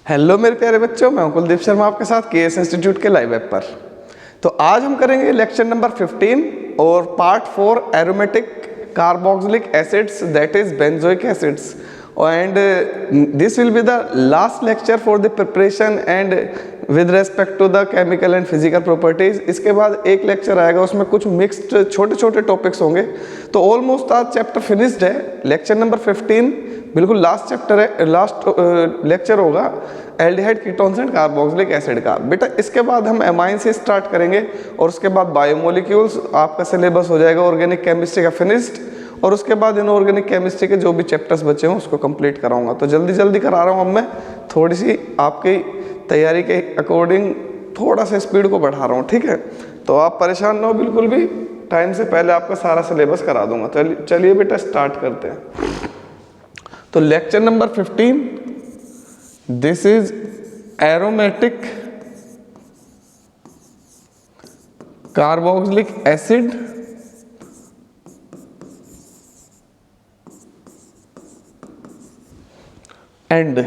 Hello मेरे प्यारे बच्चों, मैं हूं कुलदीप शर्मा आपके साथ केएस इंस्टीट्यूट के लाइव ऐप पर। तो आज हम करेंगे लेक्चर नंबर 15 और part 4 aromatic carboxylic acids that is benzoic acids and this will be the last lecture for the preparation and with respect to the chemical and physical properties. इसके बाद एक lecture आएगा, उसमें कुछ मिक्स्ड छोटे छोटे topics होंगे। तो ऑलमोस्ट आज चैप्टर फिनिश्ड है। लेक्चर नंबर 15 बिल्कुल लास्ट चैप्टर है, लास्ट लेक्चर होगा aldehyde ketones and carboxylic acid का। बेटा इसके बाद हम एमाइन से स्टार्ट करेंगे और उसके बाद बायोमोलिक्यूल्स, आपका सिलेबस हो जाएगा ऑर्गेनिक केमिस्ट्री का फिनिश्ड, और उसके बाद इनऑर्गेनिक केमिस्ट्री के जो भी चैप्टर्स बचे हों उसको कंप्लीट कराऊंगा। तो जल्दी जल्दी करा रहा हूँ। अब मैं थोड़ी सी आपकी तैयारी के अकॉर्डिंग थोड़ा सा स्पीड को बढ़ा रहा हूँ, ठीक है। तो आप परेशान ना हो, बिल्कुल भी टाइम से पहले आपका सारा सिलेबस करा दूंगा। तो चलिए बेटा स्टार्ट करते हैं। तो lecture number 15, this is aromatic carboxylic acid and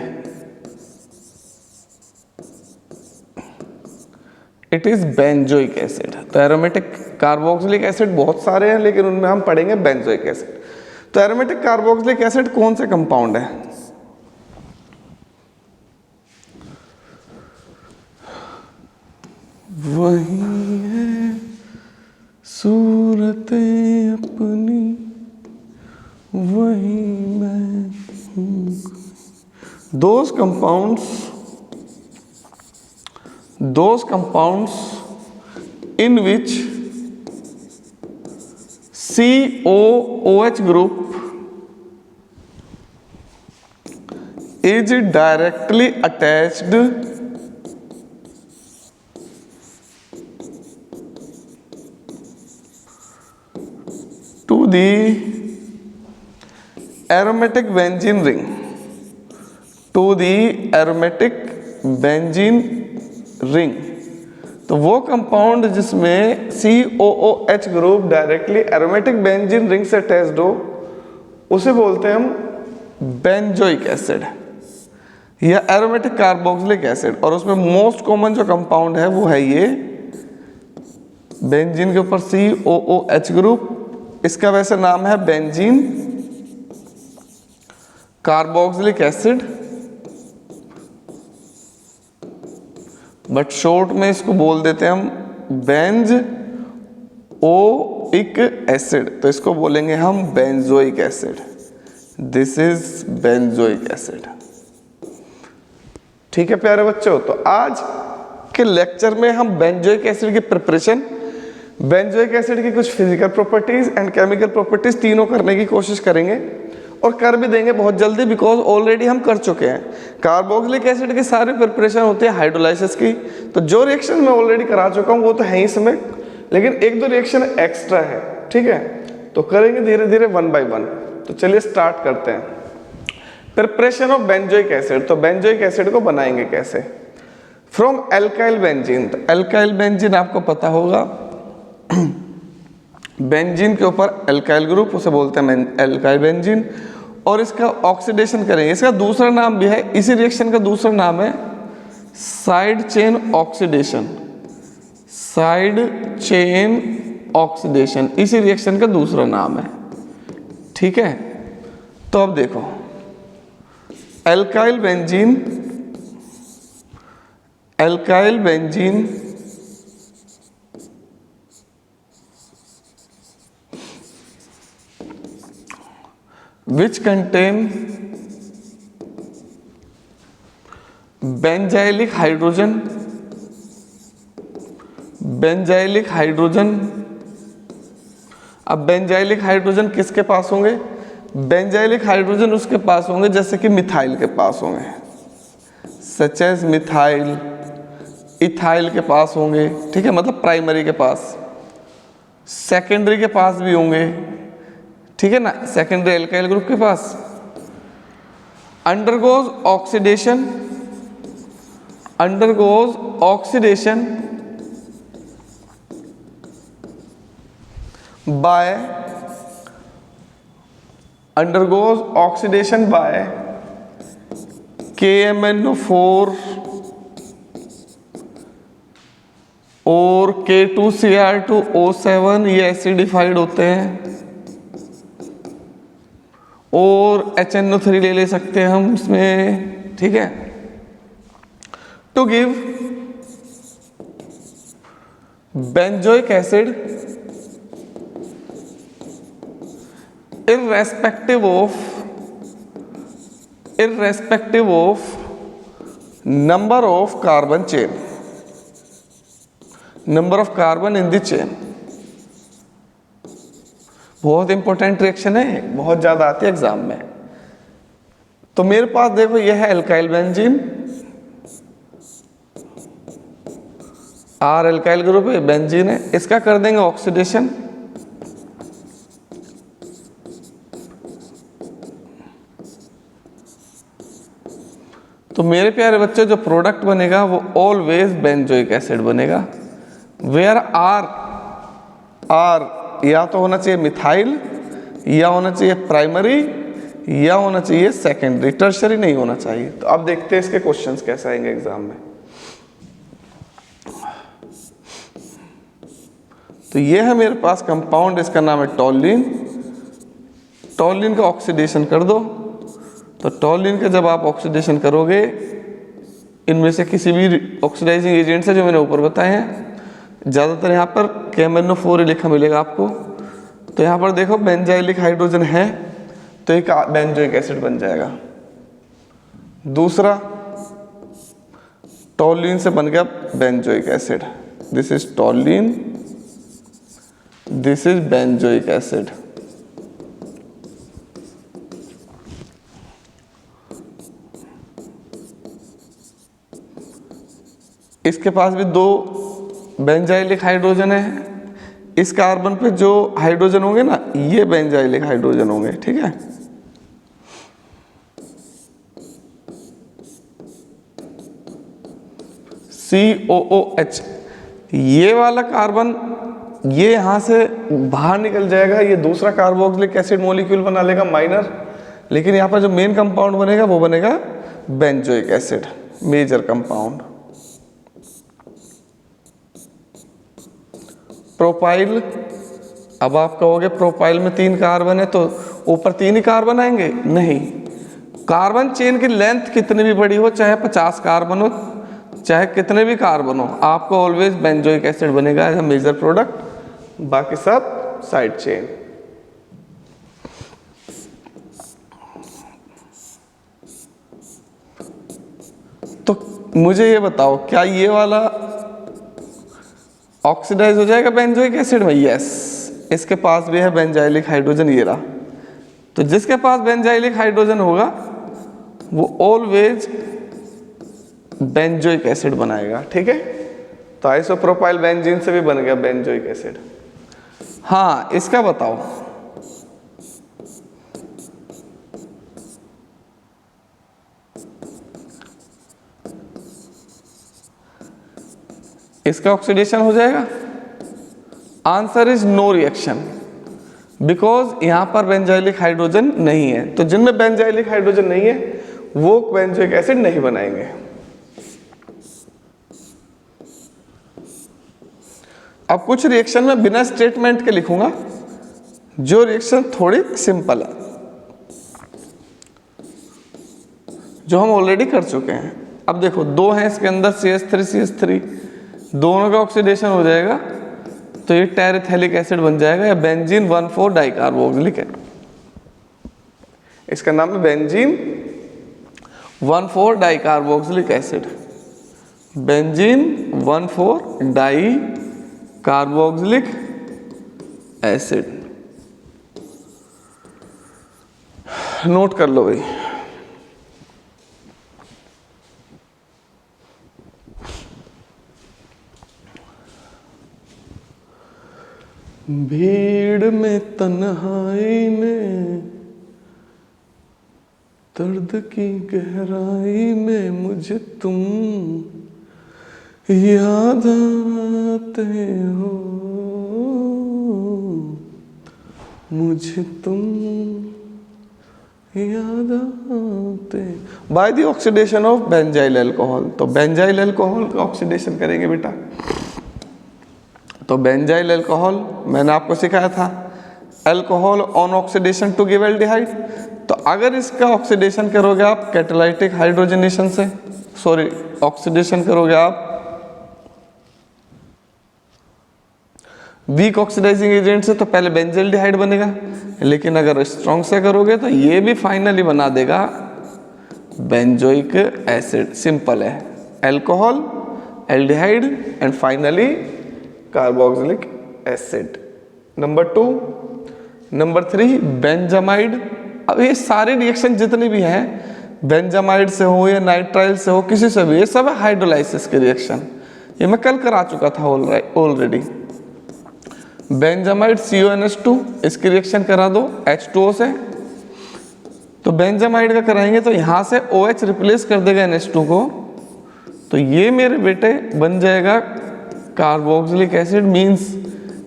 it is benzoic acid. तो एरोमेटिक कार्बोक्सिलिक एसिड बहुत सारे हैं, लेकिन उनमें हम पढ़ेंगे बेंजोइक एसिड। तो एरोमेटिक कार्बोक्सिलिक एसिड कौन से कंपाउंड है? वही है सूरत अपनी, वही मैं हूं। Those compounds in which COOH group is directly attached to the aromatic benzene ring, to the aromatic benzene ring। तो वो कंपाउंड जिसमें COOH group directly aromatic benzene ring से अटैच्ड हो उसे बोलते हैं हम बेंजोइक एसिड या एरोमेटिक कार्बोक्सिलिक एसिड। और उसमें मोस्ट कॉमन जो कंपाउंड है वो है ये बेंजीन के ऊपर COOH ग्रुप। इसका वैसे नाम है benzene carboxylic acid, but short में इसको बोल देते हैं हम बेंजोइक एसिड। तो इसको बोलेंगे हम benzoic acid. This is benzoic acid. ठीक है प्यारे बच्चों, तो आज के लेक्चर में हम बेंजोइक एसिड की प्रिपरेशन, बेंजोइक एसिड की कुछ physical properties and chemical properties तीनों करने की कोशिश करेंगे और कर भी देंगे बहुत जल्दी, बिकॉज ऑलरेडी हम कर चुके हैं। कार्बोक्सिलिक एसिड की सारी प्रिपरेशन होती है हाइड्रोलाइसिस की। तो जो रिएक्शन मैं ऑलरेडी करा चुका हूँ वो तो है ही इसमें, लेकिन एक दो रिएक्शन एक्स्ट्रा है, ठीक है। तो करेंगे धीरे धीरे वन बाय वन। तो चलिए स्टार्ट करते हैं। Preparation of benzoic acid. तो बेंजोइक एसिड को बनाएंगे कैसे? From alkyl benzene. तो एल्काइल बेंजीन आपको पता होगा, बेंजीन के ऊपर एल्काइल ग्रुप, उसे बोलते हैं एल्काइल बेंजीन। और इसका ऑक्सीडेशन करेंगे। इसका दूसरा नाम भी है, इसी रिएक्शन का दूसरा नाम है side chain oxidation. Side chain oxidation इसी रिएक्शन का दूसरा नाम है, ठीक है। तो अब देखो, alkyl benzene which contain benzylic hydrogen, अब बेंजाइलिक हाइड्रोजन किसके पास होंगे? बेंजाइलिक हाइड्रोजन उसके पास होंगे जैसे कि मिथाइल के पास होंगे, सच एज मिथाइल, इथाइल के पास होंगे, ठीक है, मतलब प्राइमरी के पास। सेकेंडरी के पास भी होंगे, ठीक है ना, सेकेंडरी एल्काइल ग्रुप के पास। Undergoes oxidation by undergoes oxidation by KMnO4 और K2Cr2O7 ये एसिडिफाइड होते हैं, और HNO3 ले सकते हैं हम इसमें, ठीक है। To give benzoic acid irrespective of number of carbon chain, number of carbon in the chain। बहुत इंपॉर्टेंट रिएक्शन है, बहुत ज्यादा आती है एग्जाम में। तो मेरे पास देखो यह है alkyl benzene, R alkyl group है, बेंजीन है, इसका कर देंगे ऑक्सीडेशन। तो मेरे प्यारे बच्चे जो प्रोडक्ट बनेगा वो ऑलवेज बेंजोइक एसिड बनेगा। वेयर आर या तो होना चाहिए मिथाइल, या होना चाहिए प्राइमरी, या होना चाहिए सेकेंडरी, टर्शरी नहीं होना चाहिए। तो अब देखते हैं इसके क्वेश्चंस कैसे आएंगे एग्जाम में। तो ये है मेरे पास कंपाउंड, इसका नाम है टॉल्यून। टॉल्यून का ऑक्सीडेशन कर दो। तो टॉल्यून का जब आप ऑक्सीडेशन करोगे, इनमें से किसी भी ऑक्सीडाइजिंग एजेंट से जो मैंने ऊपर बताए हैं, ज़्यादातर यहाँ पर KMnO4 लिखा मिलेगा आपको। तो यहाँ पर देखो बेंजाइलिक हाइड्रोजन है, तो एक बेंजोइक एसिड बन जाएगा। दूसरा टॉल्यून से बन गया benzoic acid, this is टॉल्यून, this is benzoic acid. इसके पास भी दो बेंजाइलिक हाइड्रोजन है। इस कार्बन पे जो हाइड्रोजन होंगे ना, ये बेंजाइलिक हाइड्रोजन होंगे, ठीक है। COOH, ये वाला कार्बन ये यहां से बाहर निकल जाएगा, ये दूसरा कार्बोक्सिलिक एसिड मॉलिक्यूल बना लेगा माइनर, लेकिन यहाँ पर जो मेन कंपाउंड बनेगा वो बनेगा benzoic acid, major compound. Propyl, अब आप कहोगे प्रोपाइल में 3 कार्बन है तो ऊपर 3 ही कार्बन आएंगे, नहीं। कार्बन चेन की लेंथ कितनी भी बड़ी हो, चाहे 50 कार्बन हो, चाहे कितने भी कार्बन हो, आपको ऑलवेज बेंजोइक एसिड बनेगा एज अ मेजर प्रोडक्ट, बाकी सब साइड चेन। तो मुझे ये बताओ, क्या ये वाला ऑक्सीडाइज हो जाएगा बेंजोइक एसिड में? यस, इसके पास भी है बेंजाइलिक हाइड्रोजन, ये रहा। तो जिसके पास बेंजाइलिक हाइड्रोजन होगा वो ऑलवेज बेंजोइक एसिड बनाएगा, ठीक है। तो आइसोप्रोपाइल बेंजीन से भी बन गया बेंजोइक एसिड। हाँ, इसका बताओ, इसका ऑक्सीडेशन हो जाएगा? Answer is no reaction, because यहां पर बेंजाइलिक हाइड्रोजन नहीं है। तो जिनमें बेंजाइलिक हाइड्रोजन नहीं है वो बेंजोइक एसिड नहीं बनाएंगे। अब कुछ रिएक्शन में बिना स्टेटमेंट के लिखूंगा, जो रिएक्शन थोड़ी सिंपल है, जो हम ऑलरेडी कर चुके हैं। अब देखो, 2 हैं इसके अंदर, CH3 CH3, दोनों का ऑक्सीडेशन हो जाएगा तो ये टेरेथैलिक एसिड बन जाएगा, या बेंजीन 1,4 डाइकार्बोक्सिलिक है। इसका नाम है benzene 1,4 dicarboxylic acid, benzene 1,4 di carboxylic acid. Note कर लो भाई। भीड़ में तन्हाई में, दर्द की गहराई में मुझे तुम याद आते हो, मुझे तुम याद आते by the oxidation of benzyl alcohol. तो बेंजाइल अल्कोहल का ऑक्सीडेशन करेंगे बेटा। तो बेंजाइल अल्कोहल मैंने आपको सिखाया था, alcohol on oxidation to give aldehyde. तो अगर इसका ऑक्सीडेशन करोगे आप कैटालाइटिक हाइड्रोजनेशन से, सॉरी ऑक्सीडेशन करोगे आप वीक ऑक्सीडाइजिंग एजेंट से, तो पहले बेंजल्डिहाइड बनेगा, लेकिन अगर स्ट्रॉन्ग से करोगे तो ये भी फाइनली बना देगा बेंजोइक एसिड। सिंपल है, alcohol, aldehyde and finally carboxylic acid. Number 2, number 3 benzamide. अब ये सारे रिएक्शन जितने भी हैं, बेंजामाइड से हो या नाइट्राइल से हो, किसी से भी, ये सब है हाइड्रोलाइसिस के रिएक्शन। ये मैं कल करा चुका था ऑलरेडी। बेंजामाइड CONH2, इसकी रिएक्शन करा दो H2O से। तो बेंजामाइड का कराएंगे तो यहाँ से OH रिप्लेस कर देगा NH2 को, तो ये मेरे बेटे बन जाएगा carboxylic acid, means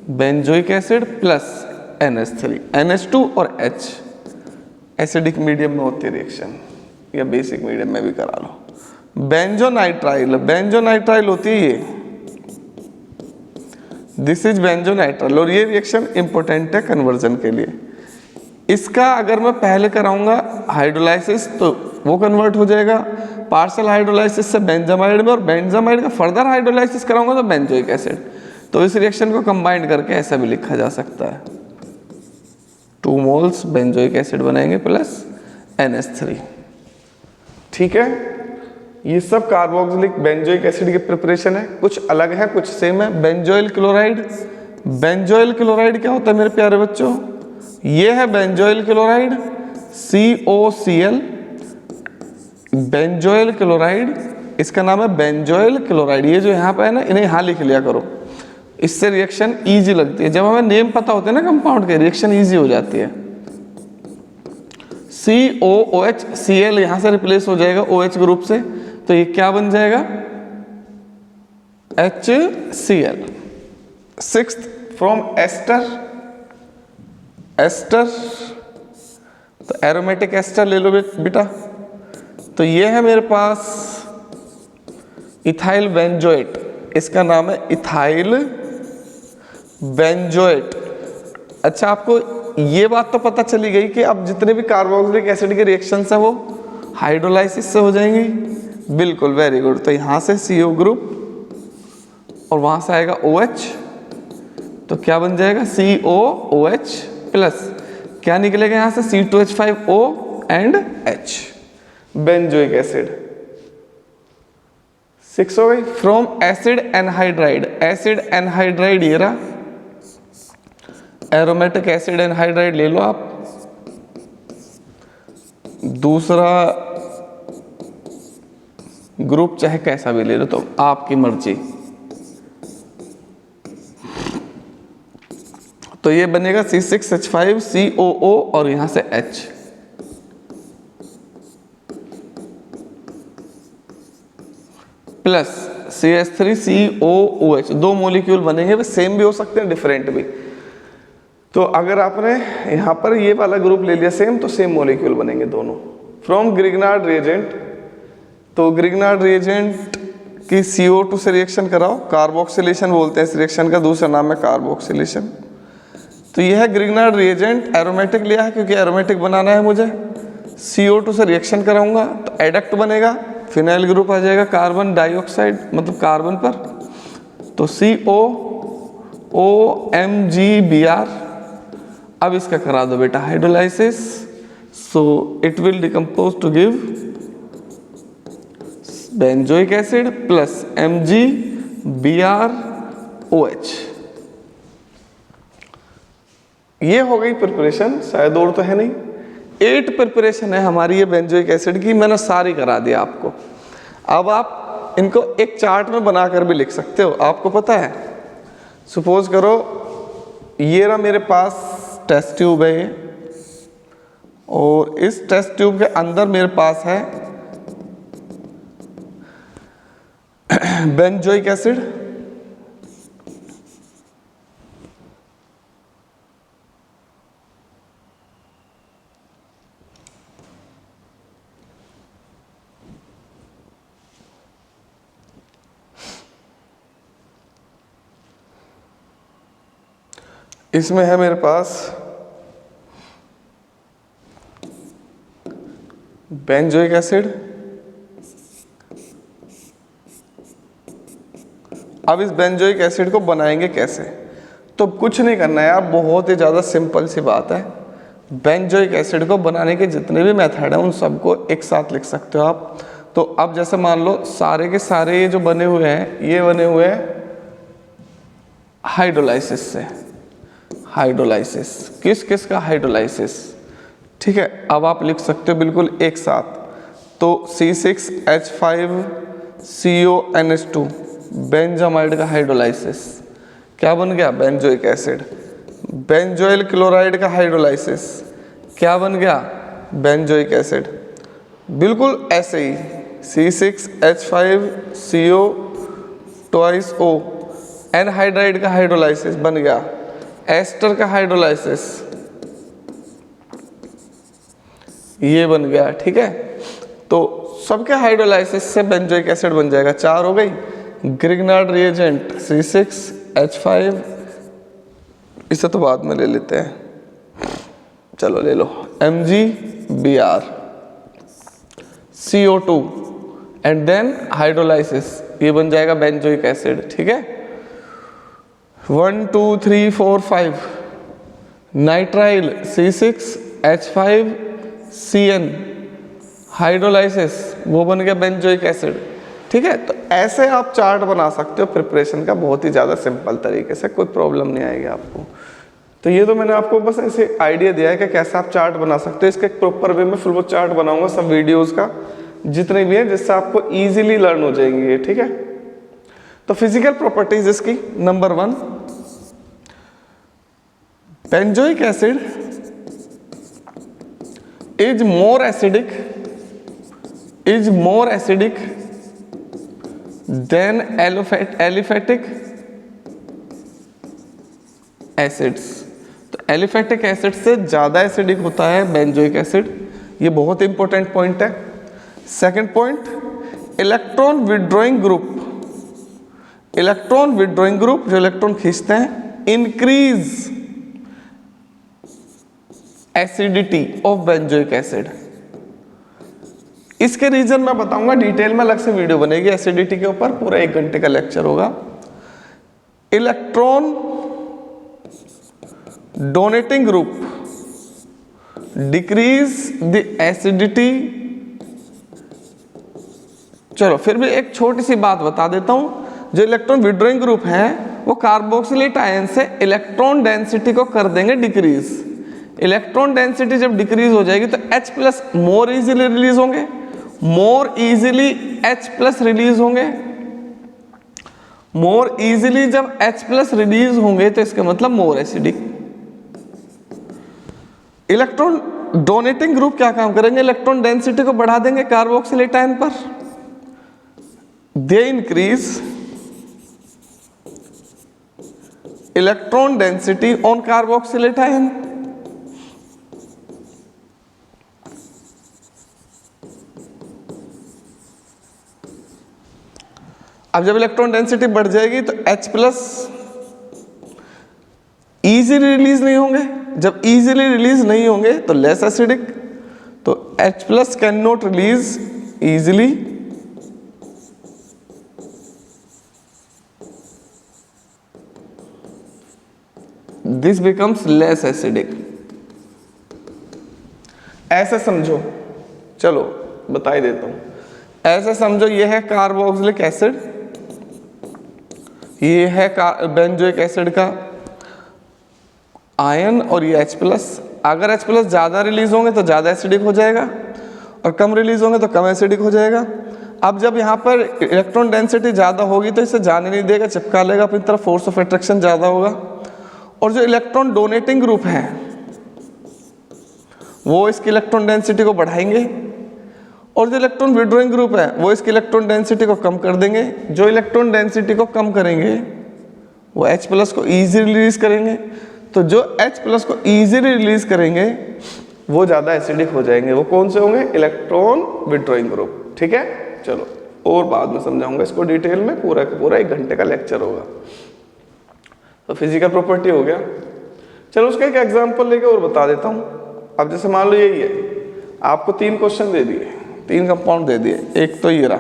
benzoic acid plus NH3, NH2 और H। एसिडिक मीडियम में होती है रिएक्शन, या बेसिक मीडियम में भी करा लो। बेंजोनाइट्राइल, बेंजोनाइट्राइल होती है ये, दिस इज बेंजोनाइट्राइल, और ये रिएक्शन इंपॉर्टेंट है कन्वर्जन के लिए। इसका अगर मैं पहले कराऊंगा हाइड्रोलाइसिस तो वो कन्वर्ट हो जाएगा पार्शियल हाइड्रोलाइसिस से बेंजामाइड में, और बेंजामाइड का फर्दर हाइड्रोलाइसिस कराऊंगा तो बेंजोइक एसिड। तो इस रिएक्शन को कंबाइन करके ऐसा भी लिखा जा सकता है, 2 मोल्स बेंजोइक एसिड बनाएंगे प्लस NH3। ठीक है, ये सब कार्बोक्सिलिक बेंजोइक एसिड की प्रिपरेशन है, कुछ अलग है कुछ सेम है। बेंजोइल क्लोराइड, बेंजोइल क्लोराइड क्या होता है मेरे प्यारे बच्चों? ये है benzoyl chloride COCl, benzoyl chloride, इसका नाम है बेंजोइल क्लोराइड। ये जो यहाँ पे है ना, इन्हें यहाँ लिख लिया करो, इससे रिएक्शन इजी लगती है। जब हमें नेम पता होते हैं ना कंपाउंड के, रिएक्शन इजी हो जाती है। COOH Cl यहाँ से रिप्लेस हो जाएगा OH ग्रुप से, तो ये क्या बन जाएगा? HCl। 6th from ester, ester तो एरोमेटिक एस्टर ले लो बेटा। तो ये है मेरे पास इथाइल बेंजोएट, इसका नाम है इथाइल बेंजोएट। अच्छा, आपको ये बात तो पता चली गई कि अब जितने भी कार्बोक्सिलिक एसिड के रिएक्शंस है वो हाइड्रोलाइसिस से हो जाएंगी। बिल्कुल, वेरी गुड। तो यहाँ से CO ग्रुप और वहाँ से आएगा OH, तो क्या बन जाएगा? COOH प्लस क्या निकलेगा यहाँ से? C2H5O and H, benzoic acid. 6 हो गई। From acid anhydride, acid anhydride ये रहा, एरोमेटिक एसिड एनहाइड्राइड ले लो आप। दूसरा ग्रुप चाहे कैसा भी ले लो, तो आपकी मर्जी। तो ये बनेगा C6H5COO और यहां से H, प्लस CH3COOH। 2 मॉलिक्यूल बनेंगे, वे सेम भी हो सकते हैं डिफरेंट भी। तो अगर आपने यहाँ पर ये वाला ग्रुप ले लिया सेम, तो सेम मॉलिक्यूल बनेंगे दोनों। फ्रॉम ग्रिग्नार्ड रिएजेंट, तो ग्रिग्नार्ड रिएजेंट की CO2 से रिएक्शन कराओ, कार्बोक्सिलेशन बोलते हैं इस रिएक्शन का, दूसरा नाम है कार्बोक्सिलेशन। तो यह है ग्रिग्नार्ड रिएजेंट, एरोमेटिक लिया है क्योंकि एरोमेटिक बनाना है मुझे। CO2 से रिएक्शन कराऊंगा तो एडक्ट बनेगा, फिनाइल ग्रुप आ जाएगा कार्बन डाइऑक्साइड, मतलब कार्बन पर, तो COOMgBr। अब इसका करा दो बेटा hydrolysis, so it will decompose to give benzoic acid plus MgBrOH। ये हो गई प्रिपरेशन, शायद और तो है नहीं। 8 प्रिपरेशन है हमारी ये बेंजोइक एसिड की, मैंने सारी करा दिया आपको। अब आप इनको एक चार्ट में बनाकर भी लिख सकते हो। आपको पता है, सपोज करो ये रहा मेरे पास टेस्ट ट्यूब है ये, और इस टेस्ट ट्यूब के अंदर मेरे पास है बेंजोइक एसिड, इसमें है मेरे पास बेंजोइक एसिड। अब इस बेंजोइक एसिड को बनाएंगे कैसे? तो कुछ नहीं करना है यार, बहुत ही ज़्यादा सिंपल सी बात है। बेंजोइक एसिड को बनाने के जितने भी मेथड हैं उन सबको एक साथ लिख सकते हो आप। तो अब जैसे मान लो सारे के सारे ये जो बने हुए हैं, ये बने हुए हैं हाइड्रोलाइसिस से। हाइड्रोलाइसिस किस किस का? हाइड्रोलाइसिस। ठीक है, अब आप लिख सकते हो बिल्कुल एक साथ। तो C6H5CONH2 बेंजामाइड का हाइड्रोलाइसिस क्या बन गया? Benzoic acid. बेंजोइल क्लोराइड का हाइड्रोलाइसिस क्या बन गया? Benzoic acid. बिल्कुल ऐसे ही C6H5CO2O एनहाइड्राइड का हाइड्रोलाइसिस बन गया। एस्टर का हाइड्रोलाइसिस ये बन गया। ठीक है, तो सबके हाइड्रोलाइसिस से बेंजोइक एसिड बन जाएगा। 4 हो गई। ग्रिग्नार्ड रिएजेंट C6H5, इसे तो बाद में ले लेते हैं, चलो ले लो। MgBr CO2 and then hydrolysis ये बन जाएगा बेंजोइक एसिड। ठीक है, 1 2 3 4 5 नाइट्राइल C6H5CN हाइड्रोलाइसिस वो बन गया बेंजोइक एसिड। ठीक है, तो ऐसे आप चार्ट बना सकते हो प्रिपरेशन का, बहुत ही ज़्यादा सिंपल तरीके से, कोई प्रॉब्लम नहीं आएगी आपको। तो ये तो मैंने आपको बस ऐसे आइडिया दिया है कि कैसे आप चार्ट बना सकते हो। इसका एक प्रॉपर वे में फुल वो चार्ट बनाऊंगा सब वीडियोस का जितने भी हैं, जिससे आपको इजीली लर्न हो जाएंगे ये। ठीक है, तो फिजिकल प्रॉपर्टीज इसकी number 1, benzoic acid is more acidic then aliphatic acids. तो एलिफेटिक एसिड से ज्यादा एसिडिक होता है बेंजोइक एसिड, ये बहुत इंपॉर्टेंट पॉइंट है। Second point, electron withdrawing group जो इलेक्ट्रॉन खींचते हैं, increase acidity of benzoic acid. इसके रीजन मैं बताऊंगा डिटेल में, अलग से वीडियो बनेगी एसिडिटी के ऊपर, पूरा 1 घंटे का लेक्चर होगा। Electron donating group decrease the acidity. चलो फिर भी एक छोटी सी बात बता देता हूं, जो इलेक्ट्रॉन विड्रॉइंग ग्रुप है वो कार्बोक्सिलेट आयन से इलेक्ट्रॉन डेंसिटी को कर देंगे डिक्रीज। इलेक्ट्रॉन डेंसिटी जब डिक्रीज हो जाएगी तो H+ मोर इजीली रिलीज होंगे, मोर इजीली H+ रिलीज होंगे। मोर इजीली जब H+ रिलीज होंगे तो इसका मतलब more acidic. Electron donating group क्या काम करेंगे? इलेक्ट्रॉन डेंसिटी को बढ़ा देंगे कार्बोक्सिलेट आयन पर। They increase electron density on carboxylate ion. अब जब इलेक्ट्रॉन डेंसिटी बढ़ जाएगी तो H+ इजीली रिलीज नहीं होंगे। जब इजीली रिलीज नहीं होंगे तो लेस एसिडिक, तो H+ can not release easily. This becomes less acidic. ऐसे समझो, चलो बता ही देता हूं। ऐसे समझो ये है कार्बोक्सिलिक एसिड, ये है बेंजोइक एसिड का आयन और ये H+। अगर H+ ज़्यादा रिलीज होंगे तो ज़्यादा एसिडिक हो जाएगा और कम रिलीज होंगे तो कम एसिडिक हो जाएगा। अब जब यहाँ पर इलेक्ट्रॉन डेंसिटी ज़्यादा होगी तो इसे जाने नहीं देगा, चिपका लेगा अपनी तरफ, फोर्स ऑफ अट्रैक्शन ज़्यादा होगा। और जो इलेक्ट्रॉन डोनेटिंग ग्रुप है वो इसकी इलेक्ट्रॉन डेंसिटी को बढ़ाएंगे, और जो इलेक्ट्रॉन विड्रॉइंग ग्रुप है वो इसकी इलेक्ट्रॉन डेंसिटी को कम कर देंगे। जो इलेक्ट्रॉन डेंसिटी को कम करेंगे वो H+ को ईजिली रिलीज करेंगे, तो जो H+ को ईजिली रिलीज करेंगे वो ज़्यादा एसिडिक हो जाएंगे। वो कौन से होंगे? Electron withdrawing group. ठीक है, चलो और बाद में समझाऊंगा इसको डिटेल में, पूरा का पूरा 1 घंटे का लेक्चर होगा। तो फिजिकल प्रॉपर्टी हो गया। चलो उसका एक एग्जांपल लेके और बता देता हूँ। अब जैसे मान लो यही है, आपको 3 क्वेश्चन दे दिए, 3 कंपाउंड दे दिए। एक तो ये रहा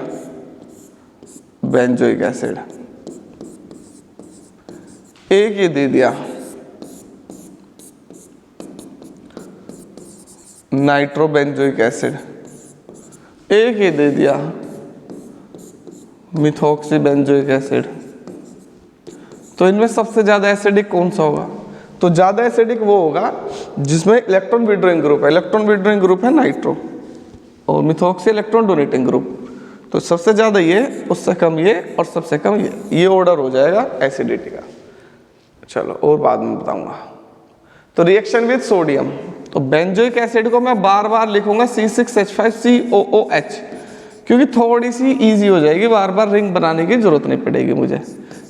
बेंजोइक एसिड, एक ये दे दिया नाइट्रोबेंजोइक एसिड, एक ये दे दिया मिथॉक्सीबेंजोइक एसिड। तो इनमें सबसे ज्यादा एसिडिक कौन सा होगा? तो ज्यादा एसिडिक वो होगा जिसमें इलेक्ट्रॉन विड्रॉइंग ग्रुप है। इलेक्ट्रॉन विड्रॉइंग ग्रुप है नाइट्रो, और मिथॉक्सी इलेक्ट्रॉन डोनेटिंग ग्रुप। तो सबसे ज्यादा ये, उससे कम ये, और सबसे कम ये ऑर्डर हो जाएगा एसिडिटी का। चलो और बाद में बताऊंगा। तो रिएक्शन विद सोडियम, तो बेंजोइक एसिड को मैं बार बार लिखूंगा C6H5COOH, क्योंकि थोड़ी सी इजी हो जाएगी, बार बार रिंग बनाने की जरूरत नहीं पड़ेगी मुझे।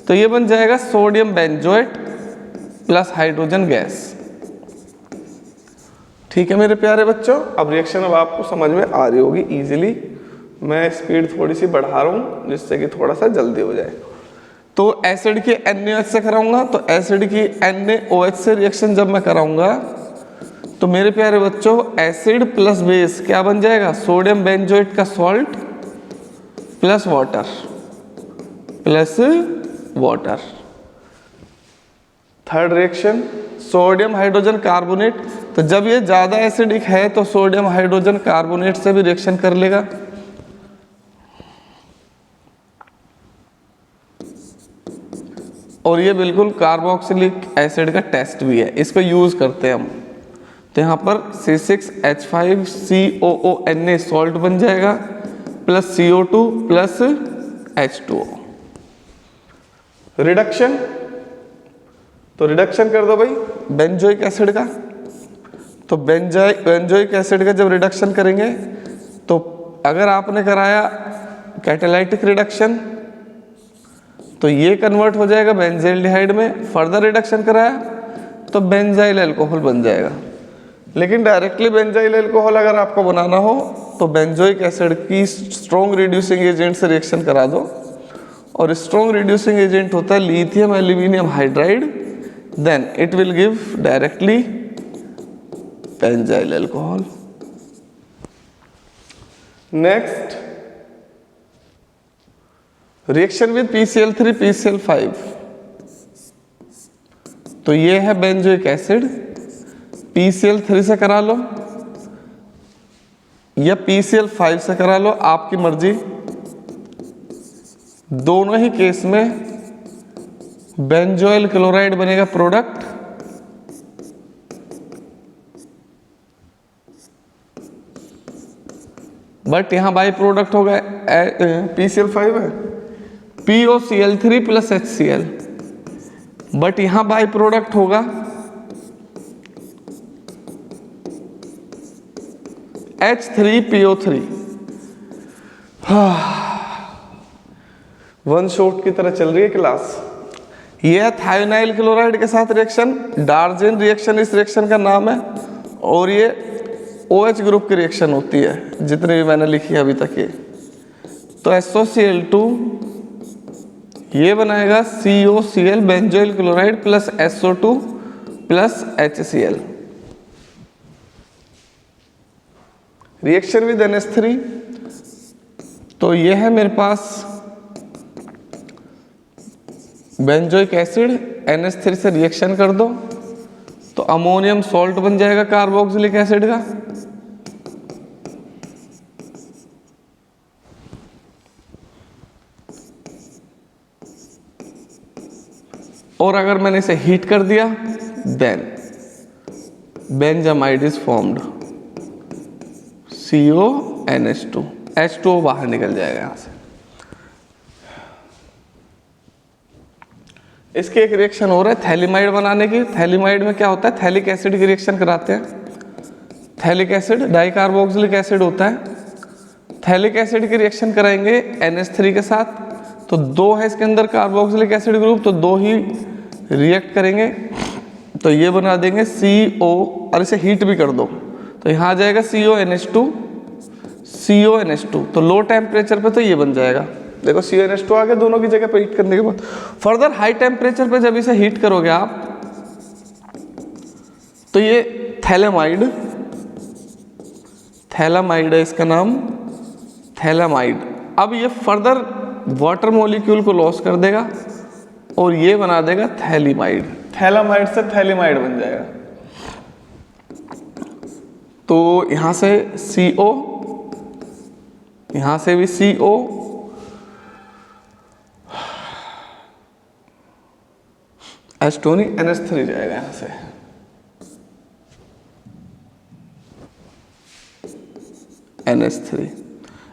तो ये बन जाएगा sodium benzoate plus hydrogen gas. ठीक है मेरे प्यारे बच्चों, अब रिएक्शन अब आपको समझ में आ रही होगी इजीली। मैं स्पीड थोड़ी सी बढ़ा रहा हूँ जिससे कि थोड़ा सा जल्दी हो जाए। तो एसिड की NaOH से कराऊंगा, तो एसिड की NaOH से रिएक्शन जब मैं कराऊंगा तो मेरे प्यारे बच्चों एसिड प्लस बेस क्या बन जाएगा? सोडियम बेंजोएट का salt plus water. Third reaction sodium hydrogen carbonate, तो जब ये ज्यादा एसिडिक है तो सोडियम हाइड्रोजन कार्बोनेट से भी रिएक्शन कर लेगा। और ये बिल्कुल कार्बोक्सिलिक एसिड का टेस्ट भी है, इसको यूज करते हैं हम। तो यहाँ पर C6H5COONA सॉल्ट बन जाएगा plus CO2 plus H2O। Reduction, तो रिडक्शन कर दो भाई बेंजोइक एसिड का। तो बेंजोइक एसिड का जब रिडक्शन करेंगे तो अगर आपने कराया कैटालाइटिक रिडक्शन तो ये कन्वर्ट हो जाएगा बेंजील्डिहाइड में। फर्दर रिडक्शन कराया तो बेंजाइल अल्कोहल बन जाएगा। लेकिन डायरेक्टली बेंजाइल अल्कोहल अगर आपको बनाना हो तो बेंजोइक एसिड की स्ट्रॉन्ग रिड्यूसिंग एजेंट से रिएक्शन करा दो, और स्ट्रॉन्ग रिड्यूसिंग एजेंट होता है lithium aluminium hydride, then it will give directly benzyl alcohol. Next reaction with PCl3 PCl5, तो ये है बेंजोइक एसिड, PCl3 से करा लो या PCl5 से करा लो, आपकी मर्जी। दोनों ही केस में बेंजोइल क्लोराइड बनेगा प्रोडक्ट, बट यहां बाई प्रोडक्ट होगा PCl5 है POCl3 प्लस HCl, बट यहां बाई प्रोडक्ट होगा H3PO3। वन शॉट की तरह चल रही है क्लास। यह है थायोनाइल क्लोराइड के साथ रिएक्शन, डार्जेन रिएक्शन इस रिएक्शन का नाम है, और ये OH ग्रुप की रिएक्शन होती है जितनी भी मैंने लिखी है अभी तक ये। तो SOCl2 ये बनाएगा COCl benzoyl chloride plus SO2 plus HCl। Reaction with NH3, तो ये है मेरे पास बेंजोइक एसिड, NH3 से रिएक्शन कर दो तो अमोनियम सॉल्ट बन जाएगा कार्बोक्सिलिक एसिड का। और अगर मैंने इसे हीट कर दिया then benzamide is formed, CONH2, H2O बाहर निकल जाएगा यहां से। इसकी एक रिएक्शन हो रहा है थैलिमाइड बनाने की। थैलिमाइड में क्या होता है? थैलिक एसिड की रिएक्शन कराते हैं। थैलिक एसिड डाइकार्बोक्सिलिक एसिड होता है। थैलिक एसिड की रिएक्शन कराएंगे NH3 के साथ, तो दो है इसके अंदर कार्बोक्सिलिक एसिड ग्रुप, तो दो ही रिएक्ट करेंगे, तो ये बना देंगे CO, और इसे हीट भी कर दो तो यहाँ आ जाएगा CONH2, तो लो टेम्परेचर पे तो ये बन जाएगा। देखो CONH2 आ गया दोनों की जगह पे हीट करने के बाद। फर्दर हाई टेम्परेचर पे जब इसे हीट करोगे आप तो ये थैलेमाइड, थैलामाइड है इसका नाम, थैलामाइड। अब ये फर्दर वाटर मॉलिक्यूल को लॉस कर देगा और ये बना देगा थैलीमाइड। थैलामाइड से थैलीमाइड बन जाएगा। तो यहां से CO, यहां से भी CO, H2 नहीं NH3 जाएगा यहां से। NH3,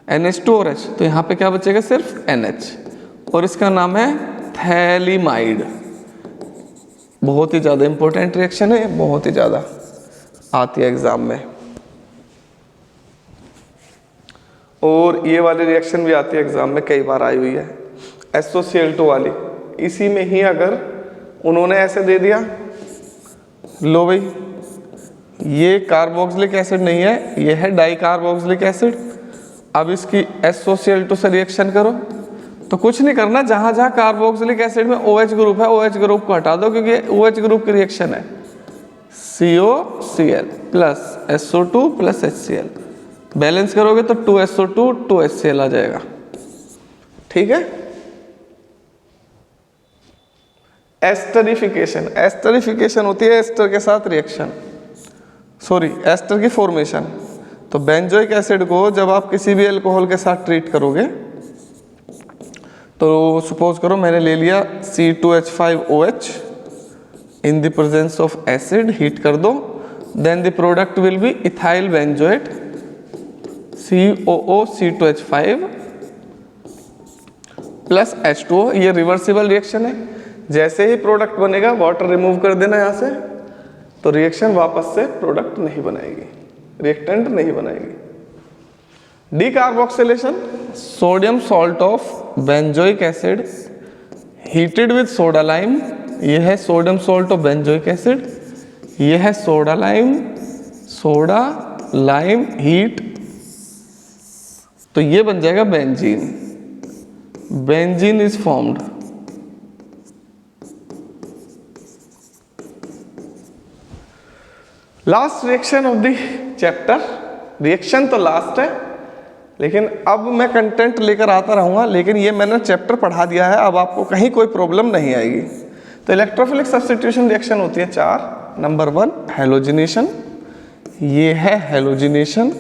NH2 और H, तो यहां पे क्या बचेगा? सिर्फ NH, और इसका नाम है थैलीमाइड। बहुत ही ज़्यादा इंपॉर्टेंट रिएक्शन है, बहुत ही ज़्यादा आती है एग्जाम में। और ये वाली रिएक्शन भी आती है एग्जाम में, कई बार आई हुई है, SOCl2 वाली। इसी में ही अगर उन्होंने ऐसे दे दिया, लो भाई ये कार्बोक्सिलिक एसिड नहीं है, ये है डाई कार्बोक्सिलिक एसिड। अब इसकी SOCl2 से रिएक्शन करो, तो कुछ नहीं करना, जहां जहां कार्बोक्सिलिक एसिड में OH ग्रुप है, OH ग्रुप को हटा दो, क्योंकि OH ग्रुप की रिएक्शन है COCl plus SO2 plus HCl। Balance करोगे तो 2SO2 2HCl आ जाएगा। ठीक है। एस्टरिफिकेशन, एस्टरिफिकेशन होती है एस्टर के साथ रिएक्शन, सॉरी एस्टर की फॉर्मेशन। तो बेंजोइक एसिड को जब आप किसी भी अल्कोहल के साथ ट्रीट करोगे, तो सपोज करो मैंने ले लिया C2H5OH in the presence of acid, heat कर दो, then the product will be ethyl benzoate COO C2H5 plus H2O। ये रिवर्सिबल रिएक्शन है। जैसे ही प्रोडक्ट बनेगा वाटर रिमूव कर देना यहाँ से, तो रिएक्शन वापस से प्रोडक्ट नहीं बनाएगी, रिएक्टेंट नहीं बनाएगी। Decarboxylation, sodium salt of benzoic acid heated with soda lime. ये है sodium salt of benzoic acid, ये है soda lime, soda lime heat, तो ये बन जाएगा benzene. Benzene is formed. Last reaction of the chapter. Reaction तो लास्ट है, लेकिन अब मैं कंटेंट लेकर आता रहूंगा, लेकिन ये मैंने चैप्टर पढ़ा दिया है, अब आपको कहीं कोई प्रॉब्लम नहीं आएगी। तो इलेक्ट्रोफिलिक सब्स्टिट्यूशन रिएक्शन होती है 4। नंबर 1 हेलोजिनेशन, ये है हेलोजिनेशन।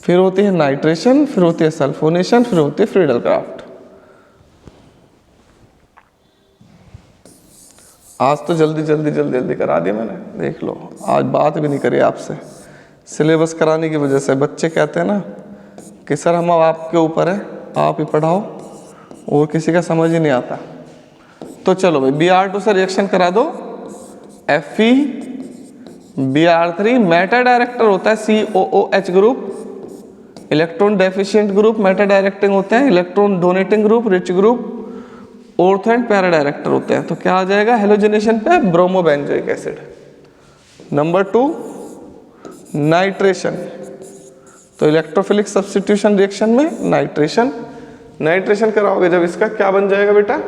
फिर होती है नाइट्रेशन, फिर होती है सल्फोनेशन, फिर होती है फ्रीडल क्राफ्ट। आज तो जल्दी करा दिया मैंने, देख लो, आज बात भी नहीं करी आपसे। सिलेबस कराने की वजह से बच्चे कहते हैं ना कि सर हम आपके ऊपर है, आप ही पढ़ाओ, और किसी का समझ ही नहीं आता। तो चलो भाई Br2 से रिएक्शन करा दो, Fe Br3 मेटा डायरेक्टर होता है COOH group, electron deficient group Meta directing होते हैं, electron donating group rich group, ortho and para director होते हैं। तो क्या आ जाएगा हेलोजिनेशन पे? ब्रोमोबेंजोइक एसिड। नंबर 2 नाइट्रेशन, तो इलेक्ट्रोफिलिक सब्स्टिट्यूशन रिएक्शन में नाइट्रेशन, नाइट्रेशन कराओगे जब इसका क्या बन जाएगा बेटा?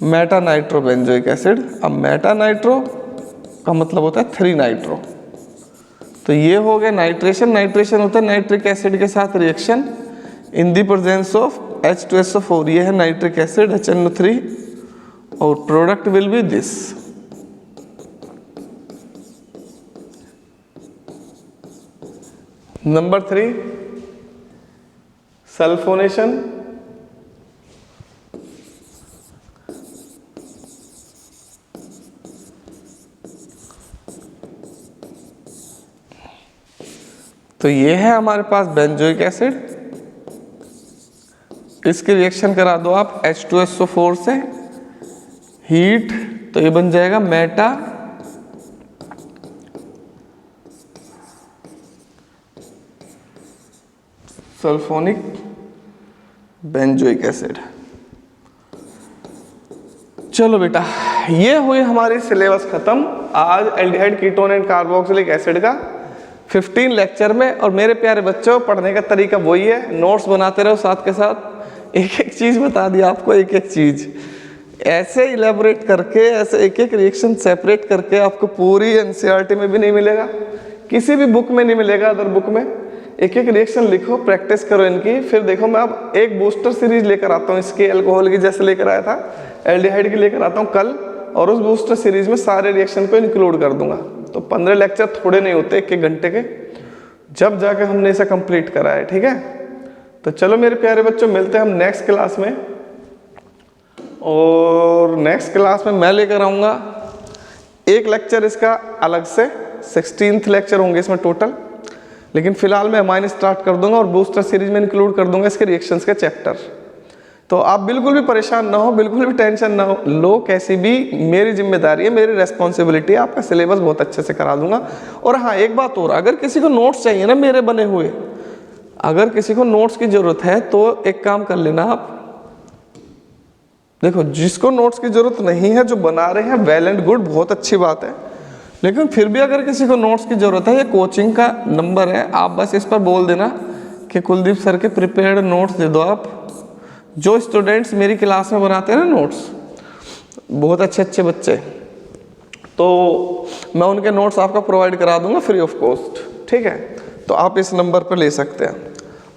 Meta nitrobenzoic acid. अब मेटा नाइट्रो का मतलब होता है 3 नाइट्रो, तो ये हो गया नाइट्रेशन। नाइट्रेशन होता है नाइट्रिक एसिड के साथ reaction in the presence of H2SO4, ये है नाइट्रिक एसिड HNO3, और product will B this. Number 3 sulphonation, तो ये है हमारे पास बेंजोइक एसिड, इसकी रिएक्शन करा दो आप H2SO4 से, हीट, तो ये बन जाएगा मेटा सल्फोनिक बेंजोइक एसिड। चलो बेटा, ये हुई हमारी सिलेबस खत्म आज aldehyde ketone and carboxylic acid का 15 लेक्चर में। और मेरे प्यारे बच्चों, पढ़ने का तरीका वही है, नोट्स बनाते रहो साथ के साथ। एक एक चीज बता दी आपको, एक एक चीज। ऐसे इलेबोरेट करके, ऐसे एक एक रिएक्शन सेपरेट करके आपको पूरी एनसीईआरटी में भी नहीं मिलेगा, किसी भी बुक में नहीं मिलेगा, अदर बुक में। एक एक रिएक्शन लिखो, प्रैक्टिस करो इनकी, फिर देखो मैं अब एक बूस्टर सीरीज लेकर आता हूँ इसकी, अल्कोहल की जैसे लेकर आया था, एल्डिहाइड की लेकर आता हूँ कल, और उस बूस्टर सीरीज में सारे रिएक्शन को इंक्लूड कर दूंगा। तो 15 लेक्चर थोड़े नहीं होते, एक एक घंटे के, जब जाके हमने इसे कंप्लीट करा है, ठीक है। तो चलो मेरे प्यारे बच्चों, मिलते हैं हम नेक्स्ट क्लास में, और नेक्स्ट क्लास में मैं लेकर आऊँगा एक लेक्चर इसका अलग से, 16th लेक्चर होंगे इसमें टोटल, लेकिन फिलहाल मैं अमाइन स्टार्ट कर दूंगा और बूस्टर सीरीज में इंक्लूड कर दूंगा इसके रिएक्शंस के चैप्टर। तो आप बिल्कुल भी परेशान ना हो, बिल्कुल भी टेंशन ना हो लो, कैसी भी मेरी जिम्मेदारी है, मेरी रेस्पॉन्सिबिलिटी है, आपका सिलेबस बहुत अच्छे से करा दूंगा। और हाँ, एक बात और, अगर किसी को नोट्स चाहिए ना मेरे बने हुए, अगर किसी को नोट्स की जरूरत है तो एक काम कर लेना आप, देखो जिसको नोट्स की जरूरत नहीं है, जो बना रहे हैं वेल एंड गुड, बहुत अच्छी बात है, लेकिन फिर भी अगर किसी को नोट्स की जरूरत है, ये कोचिंग का नंबर है, आप बस इस पर बोल देना कि कुलदीप सर के प्रिपेयर्ड नोट्स दे दो आप। जो स्टूडेंट्स मेरी क्लास में बनाते हैं ना नोट्स, बहुत अच्छे अच्छे बच्चे, तो मैं उनके नोट्स आपका प्रोवाइड करा दूंगा फ्री ऑफ कॉस्ट, ठीक है। तो आप इस नंबर पर ले सकते हैं।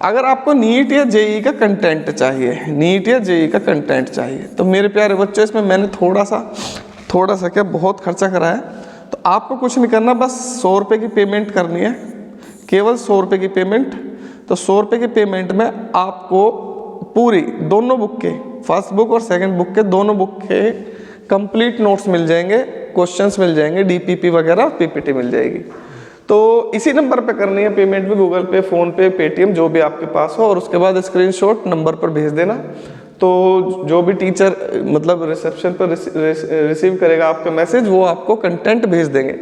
अगर आपको नीट या जेई का कंटेंट चाहिए, नीट या जेई का कंटेंट चाहिए, तो मेरे प्यारे बच्चों, इसमें मैंने थोड़ा सा क्या बहुत खर्चा करा है। तो आपको कुछ नहीं करना, बस 100 रुपये की पेमेंट करनी है, केवल 100 रुपये की पेमेंट। तो 100 रुपये की पेमेंट में आपको पूरी दोनों बुक के, फर्स्ट बुक और सेकंड बुक के, दोनों बुक के कंप्लीट नोट्स मिल जाएंगे, क्वेश्चंस मिल जाएंगे, डीपीपी वगैरह, पीपीटी मिल जाएगी। तो इसी नंबर पे करनी है पेमेंट भी, गूगल पे, फ़ोन पे, पेटीएम, जो भी आपके पास हो, और उसके बाद स्क्रीनशॉट नंबर पर भेज देना। तो जो भी टीचर मतलब रिसेप्शन पर रिसीव करेगा आपका मैसेज, वो आपको कंटेंट भेज देंगे।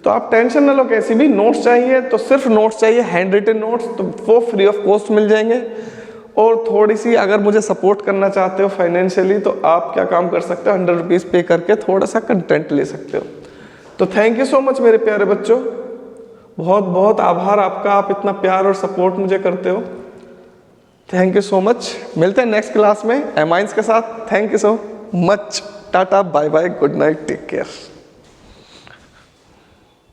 तो आप टेंशन ना लो, कैसी भी नोट्स चाहिए तो सिर्फ नोट्स चाहिए, हैंड रिटन नोट्स, तो वो फ्री ऑफ कॉस्ट मिल जाएंगे। और थोड़ी सी अगर मुझे सपोर्ट करना चाहते हो फाइनेंशियली, तो आप क्या काम कर सकते हो, 100 रुपीज़ पे करके थोड़ा सा कंटेंट ले सकते हो। तो थैंक यू सो मच मेरे प्यारे बच्चों, बहुत बहुत आभार आपका, आप इतना प्यार और सपोर्ट मुझे करते हो। Thank you so much. मिलते हैं नेक्स्ट क्लास में एमाइंस के साथ। Thank you so much. Tata, bye bye, good night, take care.